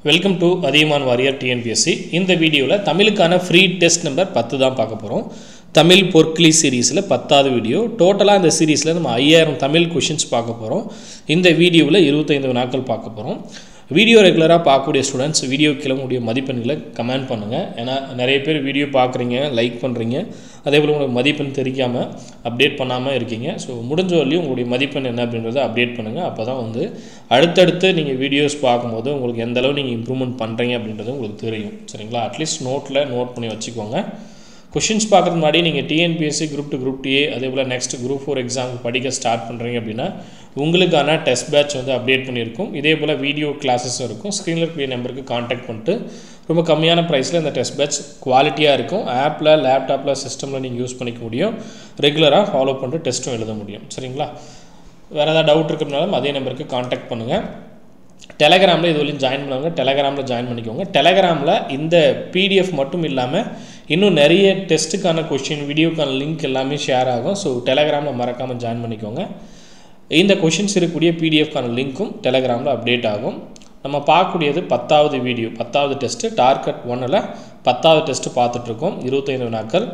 Welcome to Athiyaman warrior TNPSC. இந்த வீடியோவில் தமிழுக்கான free test number 10 தான் பார்க்க போகிறோம். தமிழ் பொற்கிளி சீரீஸில் 10வது வீடியோ. டோட்டலாக இந்த சீரீஸில் நம்ம 5000 தமிழ் கொஷின்ஸ் பார்க்க போகிறோம். இந்த வீடியோவில் 25 வினாக்கள் பார்க்க போகிறோம். வீடியோ ரெகுலராக பார்க்கக்கூடிய ஸ்டூடெண்ட்ஸ் வீடியோ கிளம்பக்கூடிய மதிப்பெண்களை கமெண்ட் பண்ணுங்கள். ஏன்னா நிறைய பேர் வீடியோ பார்க்குறீங்க, லைக் பண்ணுறீங்க, அதே போல் உங்களுக்கு மதிப்பெண் தெரிவிக்காமல் அப்டேட் பண்ணாமல் இருக்கீங்க. ஸோ முடிஞ்ச வரலையும் உங்களுடைய மதிப்பெண் என்ன அப்படின்றத அப்டேட் பண்ணுங்கள். அப்போ தான் அடுத்தடுத்து நீங்கள் வீடியோஸ் பார்க்கும்போது உங்களுக்கு எந்தளவு நீங்கள் இம்ப்ரூவ்மெண்ட் பண்ணுறீங்க அப்படின்றது உங்களுக்கு தெரியும். சரிங்களா? அட்லீஸ்ட் நோட் பண்ணி வச்சுக்கோங்க. கொஷின்ஸ் பார்க்குறது முன்னாடி நீங்கள் டிஎன்பிஎஸ்சி குரூப் 2 குரூப் டிஏ அதே போல் நெக்ஸ்ட் குரூப் 4 எக்ஸாமுக்கு படிக்க ஸ்டார்ட் பண்ணுறீங்க அப்படின்னா உங்களுக்கான டெஸ்ட் பேட்ச் அப்டேட் பண்ணியிருக்கும். இதே போல் வீடியோ கிளாஸஸும் இருக்கும். ஸ்க்ரீனில் இருக்கிற நம்பருக்கு காண்டாக்ட் பண்ணிட்டு ரொம்ப கம்மியான ப்ரைஸில் இந்த டெஸ்ட் பேட்ச் குவாலிட்டியாக இருக்கும். ஆப்பில், லேப்டாப்பில், சிஸ்டமில் நீங்கள் யூஸ் பண்ணிக்க முடியும். ரெகுலராக ஃபாலோ பண்ணிட்டு டெஸ்ட்டும் எழுத முடியும். சரிங்களா? வேறு ஏதாவது டவுட் இருக்கிறதுனாலும் அதே நம்பருக்கு காண்டாக்ட் பண்ணுங்கள். டெலகிராமில் இது வரையும் ஜாயின் பண்ணுவாங்க. டெலகிராமில் ஜாயின் பண்ணிக்கோங்க. டெலகிராமில் இந்த பிடிஎஃப் மட்டும் இல்லாமல் இன்னும் நிறைய டெஸ்ட்டுக்கான கொஷின், வீடியோக்கான லிங்க் எல்லாமே ஷேர் ஆகும். ஸோ டெலகிராமில் மறக்காமல் ஜாயின் பண்ணிக்கோங்க. இந்த கொஷின்ஸ் இருக்கக்கூடிய பிடிஎஃப்கான லிங்க்கும் டெலகிராமில் அப்டேட் ஆகும். நம்ம பார்க்கக்கூடியது 10வது வீடியோ, 10வது டெஸ்ட்டு. டார்கெட் 1ல் 10வது டெஸ்ட்டு பார்த்துட்ருக்கோம். 25 வினாக்கள்.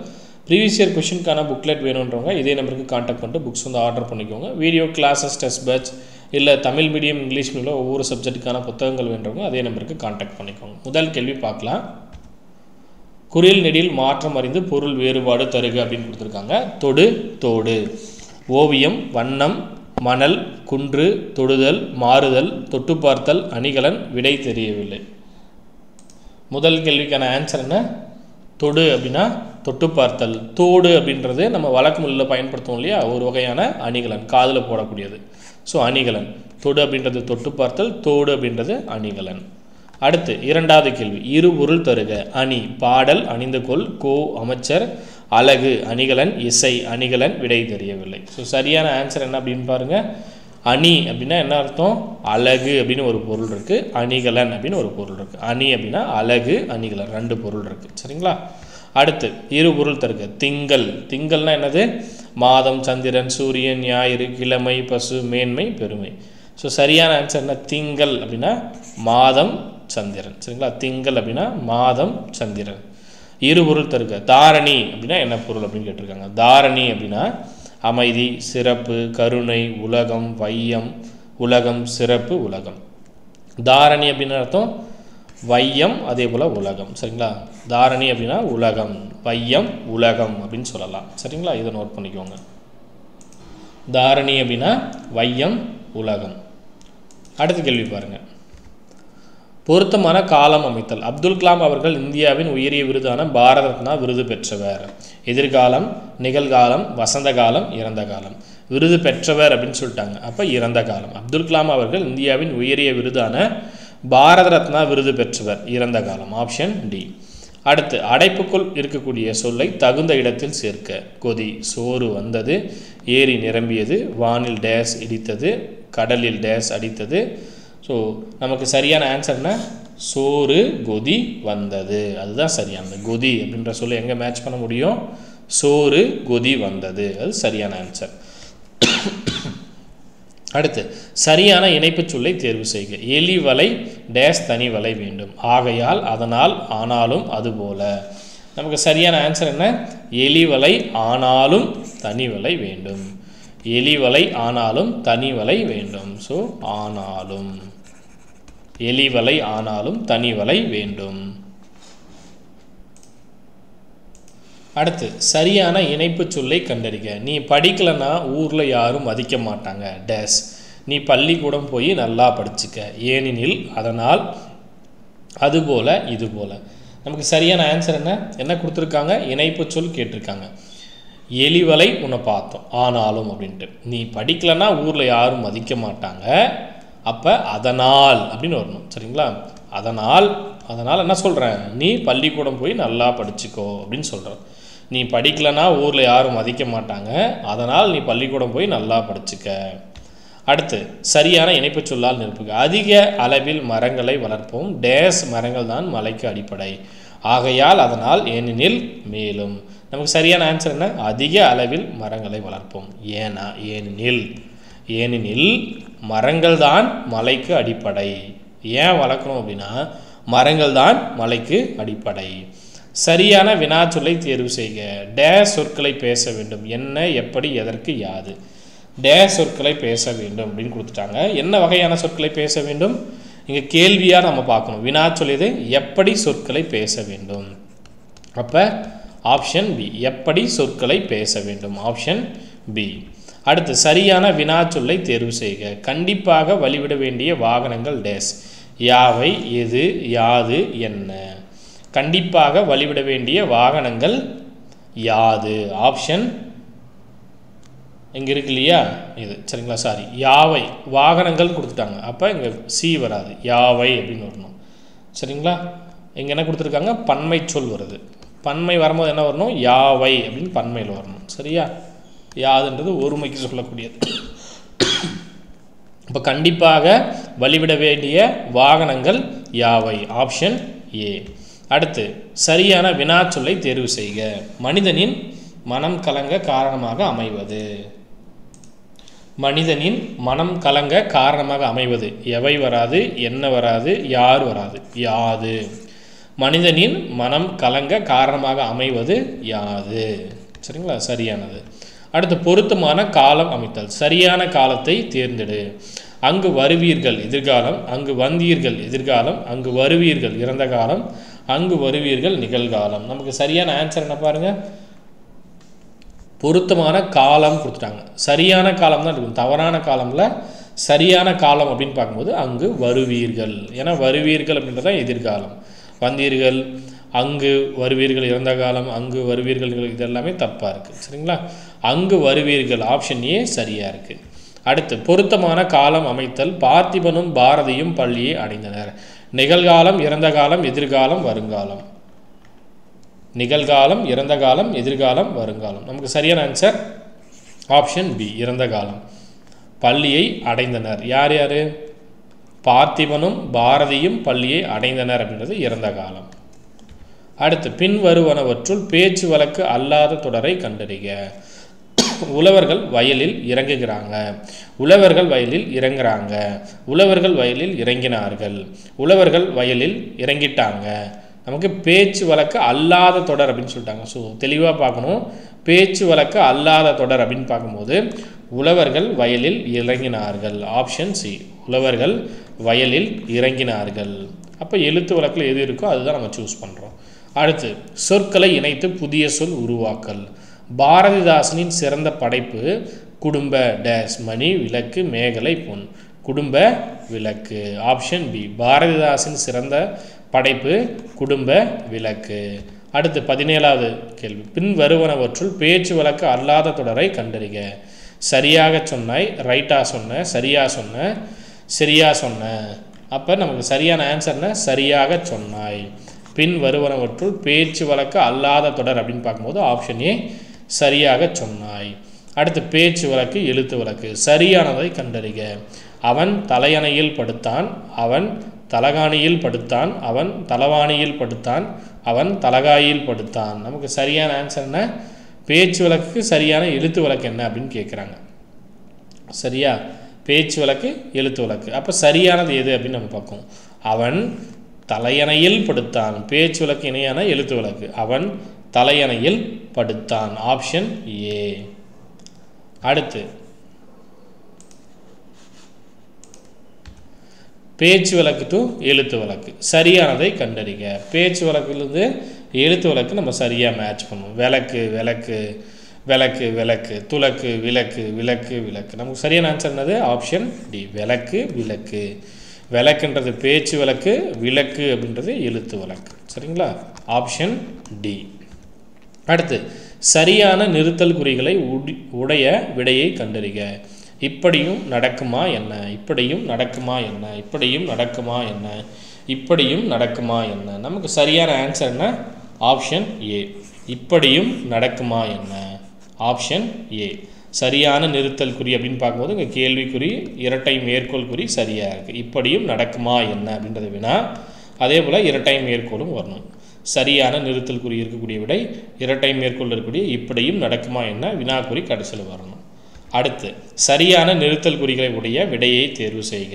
ப்ரீவியஸ் இயர் கொஷினுக்கான புக்லெட் வேணுன்றவங்க இதே நம்பருக்கு காண்டாக்ட் பண்ணிட்டு புக்ஸ் ஆர்டர் பண்ணிக்கோங்க. வீடியோ கிளாஸஸ், டெஸ்ட் பேட்ச், இல்லை தமிழ் மீடியம், இங்கிலீஷ் மீடியம் ஒவ்வொரு சப்ஜெக்ட்டுக்கான புத்தகங்கள் வேண்டவங்க அதே நம்பருக்கு காண்டாக்ட் பண்ணிக்கோங்க. முதல் கேள்வி பார்க்கலாம். குறில் நெடில் மாற்றம் அறிந்து பொருள் வேறுபாடு தருக அப்படின்னு கொடுத்துருக்காங்க. தொடு, தோடு. ஓவியம், வண்ணம், மணல், குன்று, தொடுதல், மாறுதல், தொட்டு பார்த்தல், அணிகலன். விடை தெரியவில்லை. முதல் கேள்விக்கான ஆன்சர் என்ன? தொடு அப்படின்னா தொட்டு பார்த்தல். தோடு அப்படின்றது நம்ம வழக்கு மொழியில் பயன்படுத்துவோம் இல்லையா, ஒரு வகையான அணிகலன், காதில் போடக்கூடியது. ஸோ அணிகலன். தொடு அப்படின்றது தொட்டு பார்த்தல், தோடு அப்படின்றது அணிகலன். அடுத்து இரண்டாவது கேள்வி. இரு பொருள் தருக. அணி, பாடல், அணிந்து கொள், கோ, அமைச்சர், அழகு, அணிகலன், இசை, அணிகலன். விடை தெரியவில்லை. ஸோ சரியான ஆன்சர் என்ன அப்படின்னு பாருங்கள். அணி அப்படின்னா என்ன அர்த்தம்? அழகு அப்படின்னு ஒரு பொருள் இருக்குது. அணிகலன் அப்படின்னு ஒரு பொருள் இருக்குது. அணி அப்படின்னா அழகு, அணிகலன் 2 பொருள் இருக்குது. சரிங்களா? அடுத்து இரு பொருள் தருக. திங்கள். திங்கள்னா என்னது? மாதம், சந்திரன், சூரியன், ஞாயிறு, கிழமை, பசு, மேன்மை, பெருமை. ஸோ சரியான ஆன்சர் என்ன? திங்கள் அப்படின்னா மாதம், சந்திரன். சரிங்களா? திங்கள் அப்படின்னா மாதம், சந்திரன். இரு பொருள் தருக. தாரணி அப்படின்னா என்ன பொருள் அப்படின்னு கேட்டிருக்காங்க. தாரணி அப்படின்னா அமைதி, சிறப்பு, கருணை, உலகம், வையம், உலகம், சிறப்பு, உலகம். தாரணி அப்படின்னு அர்த்தம் வையம், அதே போல் உலகம். சரிங்களா? தாரணி அப்படின்னா உலகம், வையம், உலகம் அப்படின்னு சொல்லலாம். சரிங்களா? இதை நோட் பண்ணிக்கோங்க. தாரணி அப்படின்னா வையம், உலகம். அடுத்த கேள்வி பாருங்கள். பொருத்தமான காலம் அமைத்தல். அப்துல் கலாம் அவர்கள் இந்தியாவின் உயரிய விருதான பாரத ரத்னா விருது பெற்றவர். எதிர்காலம், நிகழ்காலம், வசந்த காலம், இறந்த காலம். விருது பெற்றவர் அப்படின்னு சொல்லிட்டாங்க. அப்போ இறந்த காலம். அப்துல் கலாம் அவர்கள் இந்தியாவின் உயரிய விருதான பாரத ரத்னா விருது பெற்றவர். இறந்த காலம். Option D. அடுத்து அடைப்புக்குள் இருக்கக்கூடிய சொல்லை தகுந்த இடத்தில் சேர்க்க. கொதி, சோறு வந்தது, ஏரி நிரம்பியது, வானில் டேஸ் இடித்தது, கடலில் டேஸ் அடித்தது. ஸோ நமக்கு சரியான ஆன்சர் என்ன? சோறு, கொதி, வந்தது. அதுதான் சரியானது. கொதி அப்படின்ற சொல்லை எங்கே மேட்ச் பண்ண முடியும்? சோறு, கொதி, வந்தது. அது சரியான ஆன்சர். அடுத்து சரியான இணைப்பு சொல்லை தேர்வு செய்க. எலி வலை டேஸ் தனி வலை வேண்டும். ஆகையால், அதனால், ஆனாலும், அதுபோல. நமக்கு சரியான ஆன்சர் என்ன? எலி வலை ஆனாலும் தனி வலை வேண்டும். எலி வலை ஆனாலும் தனி வலை வேண்டும். ஸோ ஆனாலும். எலி வலை ஆனாலும் தனி வலை வேண்டும். அடுத்து சரியான இணைப்பு சொல்லை கண்டறிக. நீ படிக்கலைன்னா ஊரில் யாரும் மதிக்க மாட்டாங்க டேஸ். நீ பள்ளிக்கூடம் போய் நல்லா படிச்சுக்க. ஏனெனில், அதனால், அதுபோல, இதுபோல. நமக்கு சரியான ஆன்சர் என்ன? என்ன கொடுத்துருக்காங்க? இணைப்பு சொல் கேட்டிருக்காங்க. எலிவலை உன்னை பார்த்தோம், ஆனாலும் அப்படின்ட்டு. நீ படிக்கலைன்னா ஊரில் யாரும் மதிக்க மாட்டாங்க. அப்போ அதனால் அப்படின்னு வரணும். சரிங்களா? அதனால், அதனால் என்ன சொல்கிறேன்? நீ பள்ளிக்கூடம் போய் நல்லா படிச்சுக்கோ அப்படின்னு சொல்கிறேன். நீ படிக்கலைன்னா ஊரில் யாரும் மதிக்க மாட்டாங்க, அதனால் நீ பள்ளிக்கூடம் போய் நல்லா படிச்சுக்க. அடுத்து சரியான இணைப்பு சொல்லால் நிரப்புக. அதிக அளவில் மரங்களை வளர்ப்போம். டேஸ் மரங்கள் தான் மலைக்கு அடிப்படை. ஆகையால், அதனால், ஏனெனில், மேலும். நமக்கு சரியான ஆன்சர் என்ன? அதிக அளவில் மரங்களை வளர்ப்போம். ஏனெனில் மரங்கள் தான் மலைக்கு அடிப்படை. ஏன் வளர்க்கணும் அப்படின்னா மரங்கள் தான் மலைக்கு அடிப்படை. சரியான வினாச்சொல்லை தேர்வு செய்க. டேஸ் சொற்களை பேச வேண்டும். என்ன, எப்படி, எதற்கு, யாது. டேஸ் சொற்களை பேச வேண்டும் அப்படின்னு கொடுத்துட்டாங்க. என்ன வகையான சொற்களை பேச வேண்டும்? இங்கே கேள்வியாக நம்ம பார்க்கணும். வினாச்சொல் இது, எப்படி சொற்களை பேச வேண்டும். அப்போ ஆப்ஷன் பி, எப்படி சொற்களை பேச வேண்டும். Option B. அடுத்து சரியான வினாச்சொல்லை தேர்வு செய்க. கண்டிப்பாக வழிவிட வேண்டிய வாகனங்கள் டேஸ். யாவை, எது, யாது, என்ன. கண்டிப்பாக வழிவிட வேண்டிய வாகனங்கள் யாது. ஆப்ஷன் இங்கே இருக்கு இல்லையா, இது சரிங்களா, சாரி, யாவை வாகனங்கள் கொடுத்துட்டாங்க. அப்போ இங்கே சி வராது, யாவை அப்படின்னு வரணும். சரிங்களா, இங்கே என்ன கொடுத்துருக்காங்க, பன்மை சொல் வருது. பன்மை வரும்போது என்ன வரணும், யாவை அப்படின்னு பன்மையில் வரணும். சரியா, யாதுன்றது ஒருமைக்கு சொல்லக்கூடியது. இப்போ கண்டிப்பாக வழிவிட வேண்டிய வாகனங்கள் யாவை. Option A. அடுத்து சரியான வினாச்சொல்லை தேர்வு செய்க. மனிதனின் மனம் கலங்க காரணமாக அமைவது. மனிதனின் மனம் கலங்க காரணமாக அமைவது. எவை வராது, என்ன வராது, யார் வராது, யாது. மனிதனின் மனம் கலங்க காரணமாக அமைவது யாது. சரிங்களா, சரியானது. அடுத்து பொருத்தமான காலம் அமைத்தல். சரியான காலத்தை தேர்ந்தெடு. அங்கு வருவீர்கள் எதிர்காலம், அங்கு வந்தீர்கள் எதிர்காலம், அங்கு வருவீர்கள் இறந்த காலம், அங்கு வருவீர்கள் நிகழ்காலம். நமக்கு சரியான ஆன்சர் என்ன பாருங்க, பொருத்தமான காலம் கொடுத்துட்டாங்க. சரியான காலம் தான் இருக்கும், தவறான காலம்ல சரியான காலம் அப்படின்னு பார்க்கும்போது அங்கு வருவீர்கள். ஏன்னா வருவீர்கள் அப்படின்றதான் எதிர்காலம். வந்தீர்கள், அங்கு வருவீர்கள் இறந்த காலம், அங்கு வருவீர்கள் இது எல்லாமே தப்பாக இருக்குது. சரிங்களா, அங்கு வருவீர்கள் ஆப்ஷன் ஏ சரியாக இருக்குது. அடுத்து பொருத்தமான காலம் அமைத்தல். பார்த்திபனும் பாரதியும் பள்ளியை அடைந்தனர். நிகழ்காலம், இறந்த காலம், எதிர்காலம், வருங்காலம். நிகழ்காலம், இறந்த காலம், எதிர்காலம், வருங்காலம். நமக்கு சரியான ஆன்சர் ஆப்ஷன் பி, இறந்த காலம். பள்ளியை அடைந்தனர். யார் யார், பார்த்திபனும் பாரதியும் பள்ளியை அடைந்தனர் அப்படின்றது இறந்த காலம். அடுத்து பின்வருவனவற்றுள் பேச்சு வழக்கு அல்லாத தொடரை கண்டறிக. உழவர்கள் வயலில் இறங்குகிறாங்க, உழவர்கள் வயலில் இறங்குறாங்க, உழவர்கள் வயலில் இறங்கினார்கள், உழவர்கள் வயலில் இறங்கிட்டாங்க. நமக்கு பேச்சு வழக்கு அல்லாத தொடர் அப்படின்னு சொல்லிட்டாங்க. ஸோ தெளிவாக பார்க்கணும். பேச்சு வழக்கு அல்லாத தொடர் அப்படின்னு பார்க்கும்போது உழவர்கள் வயலில் இறங்கினார்கள். ஆப்ஷன் சி, உழவர்கள் வயலில் இறங்கினார்கள். அப்போ எழுத்து வழக்கில் எது இருக்கோ அதுதான் நம்ம சூஸ் பண்ணுறோம். அடுத்து சொற்களை இணைத்து புதிய சொல் உருவாக்கல். பாரதிதாசனின் சிறந்த படைப்பு குடும்ப டேஸ் மணி விளக்கு மேகலை பொன். குடும்ப விளக்கு. ஆப்ஷன் பி, பாரதிதாசன் சிறந்த படைப்பு குடும்ப விளக்கு. அடுத்து 17வது கேள்வி. பின் வருவனவற்றுள் பேச்சு வழக்கு அல்லாத தொடரை கண்டறிக. சரியாக சொன்னாய், ரைட்டாக சொன்ன, சரியாக சொன்ன, சரியாக சொன்ன. அப்போ நமக்கு சரியான ஆன்சர்னா சரியாக சொன்னாய். பின் வருவனவற்றுள் பேச்சு வழக்கு அல்லாத தொடர் அப்படின்னு பார்க்கும்போது ஆப்ஷன் ஏ, சரியாக சொன்னாய். அடுத்து பேச்சு வழக்கு எழுத்து வழக்கு. சரியானதை கண்டறிக. அவன் தலையணையில் படுத்தான், அவன் தலகாணியில் படுத்தான், அவன் தலவாணியில் படுத்தான், அவன் தலகாயில் படுத்தான். நமக்கு சரியான ஆன்சர் என்ன, பேச்சு வழக்கு சரியான எழுத்து வழக்கு என்ன அப்படின்னு கேட்குறாங்க. சரியா, பேச்சு வழக்கு எழுத்து வழக்கு. அப்போ சரியானது எது அப்படின்னு நம்ம பார்ப்போம். அவன் தலையணையில் படுத்தான். பேச்சு வழக்கு இணையான எழுத்து வழக்கு. அவன் தலையணையில் படுத்தான். Option A. அடுத்து பேச்சு வழக்கு டு எழுத்து வழக்கு. சரியானதை கண்டறிக. பேச்சு வழக்கிலிருந்து எழுத்து வழக்கு நம்ம சரியாக மேட்ச் பண்ணுவோம். விளக்கு விளக்கு, விளக்கு விளக்கு, துளக்கு விளக்கு, விளக்கு விளக்கு. நமக்கு சரியான ஆன்சர் என்னது, ஆப்ஷன் டி, விளக்கு விளக்கு. விளக்குன்றது பேச்சு வழக்கு, விளக்கு அப்படின்றது எழுத்து வழக்கு. சரிங்களா, ஆப்ஷன் டி. அடுத்து சரியான நிறுத்தல் குறிகளை உடைய விடையை கண்டறிக. இப்படியும் நடக்குமா என்ன, இப்படியும் நடக்குமா என்ன, இப்படியும் நடக்குமா என்ன, இப்படியும் நடக்குமா என்ன. நமக்கு சரியான ஆன்சர் என்ன, ஆப்ஷன் ஏ, இப்படியும் நடக்குமா என்ன. ஆப்ஷன் ஏ சரியான நிறுத்தல் குறி அப்படின்னு பார்க்கும்போது இங்கே கேள்விக்குறி, இரட்டை மேற்கோள் குறி சரியாக இருக்குது. இப்படியும் நடக்குமா என்ன அப்படின்றது வினா. அதே போல் இரட்டை மேற்கோளும் வரணும். சரியான நிறுத்தல் குறி இருக்கக்கூடிய விடை, இரட்டை மேற்கோள் இருக்கக்கூடிய இப்படியும் நடக்குமா என்ன வினாக்குறி கடைசியில் வரணும். அடுத்து சரியான நிறுத்தல் குறிகளை உடைய விடையை தேர்வு செய்க.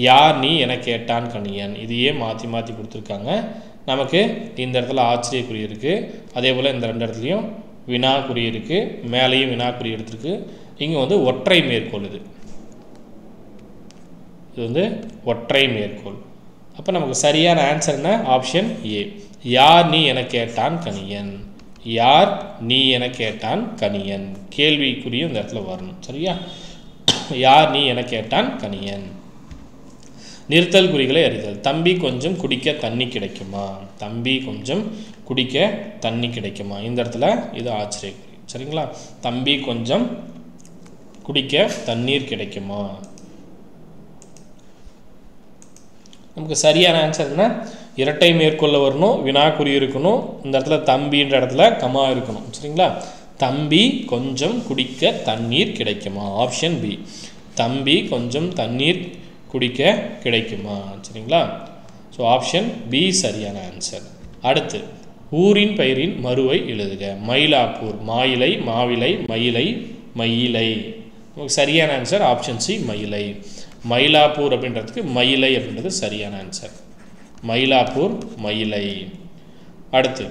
யார் நீ என கேட்டான் கணியன். இதையே மாற்றி மாற்றி கொடுத்துருக்காங்க. நமக்கு இந்த இடத்துல ஆச்சரியக்குறி இருக்குது, அதே போல் இந்த ரெண்டு இடத்துலையும் வினாக்குறி இருக்குது, மேலேயும் வினாக்குறி எடுத்துருக்கு. இங்கே வந்து ஒற்றை மேற்கோள், இது வந்து ஒற்றை மேற்கோள். அப்போ நமக்கு சரியான ஆன்சர் என்ன? Option A. யார் நீ என கேட்டான் கணியன். யார் நீ என கேட்டான் கணியன். கேள்விக்குறியும் இந்த இடத்துல வரணும். சரியா? யார் நீ என கேட்டான் கணியன். நிறுத்தல் குறிகளை அறிதல். தம்பி கொஞ்சம் குடிக்க தண்ணி கிடைக்குமா. தம்பி கொஞ்சம் குடிக்க தண்ணி கிடைக்குமா. இந்த இடத்துல இது ஆச்சரியக்குறி. சரிங்களா? தம்பி கொஞ்சம் குடிக்க தண்ணீர் கிடைக்குமா. நமக்கு சரியான ஆன்சர் என்ன? இரட்டை மேற்கொள்ள வரணும், வினாக்குறி இருக்கணும், இந்த இடத்துல தம்பின்ற இடத்துல கமா இருக்கணும். சரிங்களா? தம்பி கொஞ்சம் குடிக்க தண்ணீர் கிடைக்குமா. Option B. தம்பி கொஞ்சம் தண்ணீர் குடிக்க கிடைக்குமா. சரிங்களா? ஸோ ஆப்ஷன் பி சரியான ஆன்சர். அடுத்து ஊரின் பெயரின் மறுவை எழுதுக. மயிலாப்பூர். மாயிலை, மாவிலை, மயிலை, மயிலை. நமக்கு சரியான ஆன்சர் ஆப்ஷன் சி மயிலை. மயிலாப்பூர் அப்படின்றதுக்கு மயிலை அப்படின்றது சரியான ஆன்சர். மயிலாப்பூர், மயிலை. அடுத்து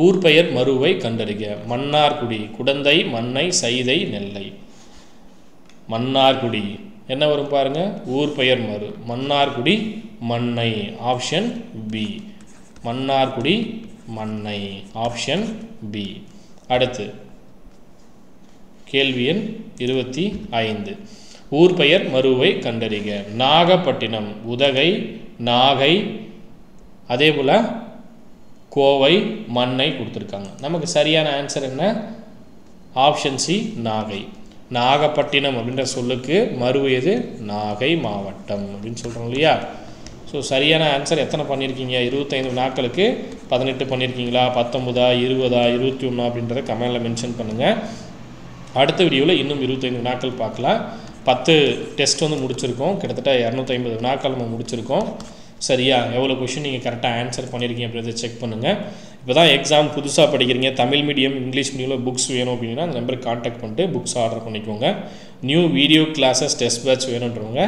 ஊர் பெயர் மறுவை கண்டறிக. மன்னார்குடி. குடந்தை, மண்ணை, சைதை, நெல்லை. மன்னார்குடி என்ன வரும் பாருங்க. ஊர் பெயர் மறு. Mannargudi, Mannai. Option B. Mannargudi, Mannai. Option B. அடுத்து கேள்வி எண் 25. ஊர் பெயர் மறுவை கண்டறிக. நாகப்பட்டினம், உதகை, நாகை, அதே போல் கோவை, மண்ணை கொடுத்துருக்காங்க. நமக்கு சரியான ஆன்சர் என்ன? Option C Nagai. நாகப்பட்டினம் அப்படின்ற சொல்லுக்கு மறுவு எது? நாகை மாவட்டம் அப்படின்னு சொல்கிறோம் இல்லையா? ஸோ சரியான ஆன்சர் எத்தனை பண்ணியிருக்கீங்க? 25 நாட்களுக்கு 18 பண்ணியிருக்கீங்களா, 19, 20, 21 அப்படின்றத கமெண்டில் மென்ஷன் பண்ணுங்கள். அடுத்த வீடியோவில் இன்னும் 25 நாட்கள் பார்க்கலாம். 10 டெஸ்ட் வந்து முடிச்சிருக்கோம். கிட்டத்தட்ட 250 நாட்கள் நம்ம முடிச்சிருக்கோம். சரியா? எவ்வளோ கொஷின் நீங்கள் கரெக்டாக ஆன்சர் பண்ணியிருக்கீங்க அப்படின்றத செக் பண்ணுங்கள். இப்போ தான் எக்ஸாம் புதுசாக படிக்கிறீங்க, தமிழ் மீடியம், இங்கிலீஷ் மீடியமில் புக்ஸ் வேணும் அப்படின்னா அந்த நம்பருக்கு கான்டாக்ட் பண்ணிட்டு புக்ஸ் ஆர்டர் பண்ணிக்கோங்க. New video classes test batch வேணுன்றவங்க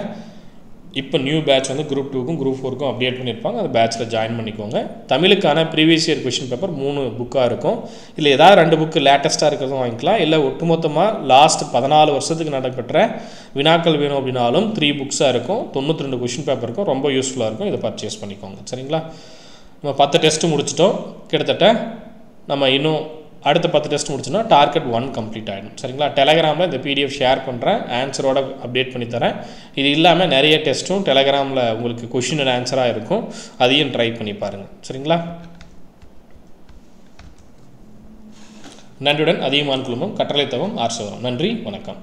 இப்போ நியூ பேட்ச் வந்து குரூப் 2க்கும் குரூப் 4க்கும் அப்டேட் பண்ணியிருப்பாங்க. அந்த பேட்சில் ஜாயின் பண்ணிக்கோங்க. தமிழுக்கான ப்ரீவியஸ் இயர் கொஷின் பேப்பர் 3 புக்காக இருக்கும். இல்லை ஏதாவது 2 புக்கு லேட்டஸ்ட்டாக இருக்கிறதும் வாங்கிக்கலாம். இல்லை ஒட்டுமொத்தமாக லாஸ்ட் 14 வருஷத்துக்கு நடைபெற்ற வினாக்கள் வேணும் அப்படின்னாலும் 3 புக்ஸாக இருக்கும். 92 கொஷின் பேப்பர் இருக்கும். ரொம்ப யூஸ்ஃபுல்லாக இருக்கும். இதை பர்ச்சேஸ் பண்ணிக்கோங்க. சரிங்களா? நம்ம 10 டெஸ்ட்டு முடிச்சிட்டோம். கிட்டத்தட்ட நம்ம இன்னும் அடுத்த 10 டெஸ்ட் முடிச்சோன்னா டார்கெட் 1 கம்ப்ளீட் ஆகிடும். சரிங்களா? டெலகிராமில் இந்த PDF ஷேர் பண்ணுறேன், ஆன்சரோட அப்டேட் பண்ணி தரேன். இது இல்லாமல் நிறைய டெஸ்ட்டும் டெலகிராமில் உங்களுக்கு கொஷின் அண்ட் ஆன்சராக இருக்கும். அதையும் ட்ரை பண்ணி பாருங்கள். சரிங்களா? நன்றியுடன் அதிகமான குழுமம் கட்டளை தவம் ஆர்சவரம். நன்றி, வணக்கம்.